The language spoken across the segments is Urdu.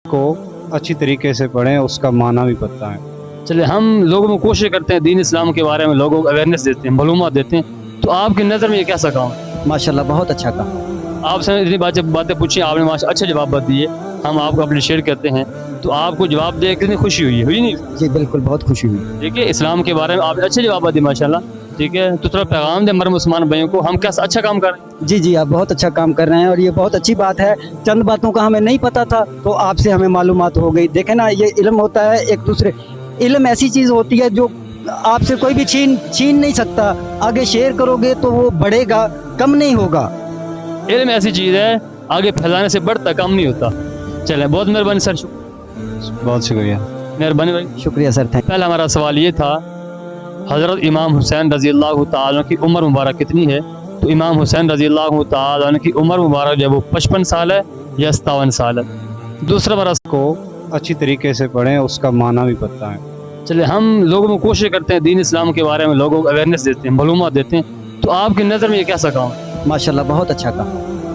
کو اچھی طریقے سے پڑھیں، اس کا معنی بھی بتائیں۔ چلے ہم لوگوں میں کوشش کرتے ہیں دین اسلام کے بارے میں لوگوں کو اویئرنیس دیتے ہیں، معلومات دیتے ہیں، تو آپ کی نظر میں یہ کیسا کام ہے؟ ماشاءاللہ بہت اچھا کام۔ آپ سے اتنی باتیں پوچھی، آپ نے اچھا جواب دیے، ہم آپ کو اپنے شیئر کرتے ہیں، تو آپ کو جواب دے کتنی خوشی ہوئی نہیں؟ جی بالکل، بہت خوشی ہوئی۔ ٹھیک ہے، اسلام کے بارے میں آپ نے اچھے جواب دیے ماشاءاللہ، ٹھیک ہے، تو تھوڑا پیغام دے ہمارے مسلمان بھائیوں کو، ہم کیسا اچھا کام کر رہے ہیں۔ جی آپ بہت اچھا کام کر رہے ہیں اور یہ بہت اچھی بات ہے۔ چند باتوں کا ہمیں نہیں پتا تھا تو آپ سے ہمیں معلومات ہو گئی۔ دیکھیں نا، یہ علم ہوتا ہے ایک دوسرے، علم ایسی چیز ہوتی ہے جو آپ سے کوئی بھی چھین نہیں سکتا۔ آگے شیئر کرو گے تو وہ بڑھے گا، کم نہیں ہوگا۔ علم ایسی چیز ہے آگے پھیلانے سے بڑھتا کم نہیں ہوتا۔ چلیں، بہت مہربانی سر، بہت شکریہ۔ مہربانی بھائی۔ شکریہ سر، تھینک۔ پہلا ہمارا سوال یہ تھا، حضرت امام حسین رضی اللہ تعالیٰ کی عمر مبارک کتنی ہے؟ تو امام حسین رضی اللہ تعالیٰ کی عمر مبارک جو ہے وہ 55 سال ہے یا 57 سال ہے؟ دوسرا ہمارا کو اچھی طریقے سے پڑھیں، اس کا معنی بھی بتائیں۔ چلے ہم لوگوں میں کوشش کرتے ہیں دین اسلام کے بارے میں لوگوں کو اویئرنیس دیتے ہیں، معلومات دیتے ہیں، تو آپ کی نظر میں یہ کیسا کام ہے؟ ماشاءاللہ بہت اچھا کام۔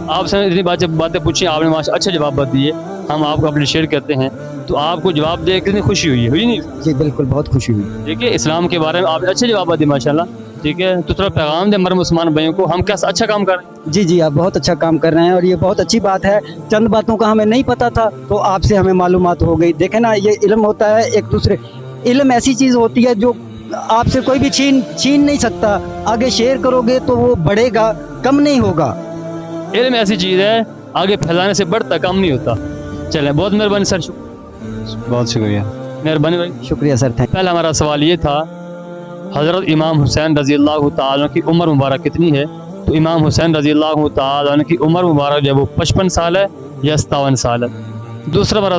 آپ سے اتنی باتیں پوچھی، آپ نے اچھا جواب دیے، ہم آپ کو اپنے شیئر کرتے ہیں، تو آپ کو جواب دے کتنی خوشی ہوئی نہیں؟ جی بالکل، بہت خوشی ہوئی۔ ٹھیک ہے، اسلام کے بارے میں آپ نے اچھے جواب دیے ماشاءاللہ، ٹھیک ہے، تو تھوڑا پیغام دے ہمارے مسلمان بھائیوں کو، ہم کیسا اچھا کام کر رہے ہیں۔ جی آپ بہت اچھا کام کر رہے ہیں اور یہ بہت اچھی بات ہے۔ چند باتوں کا ہمیں نہیں پتا تھا تو آپ سے ہمیں معلومات ہو گئی۔ دیکھیں نا، یہ علم ہوتا ہے ایک دوسرے، علم ایسی چیز ہوتی ہے جو آپ سے کوئی بھی چھین نہیں سکتا۔ آگے شیئر کرو گے تو وہ بڑھے گا، کم نہیں ہوگا۔ علم ایسی چیز ہے آگے پھیلانے سے بڑھتا کم نہیں ہوتا۔ چلیں، بہت مہربانی سر، بہت شکریہ۔ مہربانی بھائی۔ شکریہ سر، تھینک۔ پہلا ہمارا سوال یہ تھا، حضرت امام حسین رضی اللہ تعالیٰ کی عمر مبارک کتنی ہے؟ تو امام حسین رضی اللہ تعالیٰ کی عمر مبارک جو ہے وہ 55 سال ہے یا 57 سال ہے؟ دوسرا ہمارا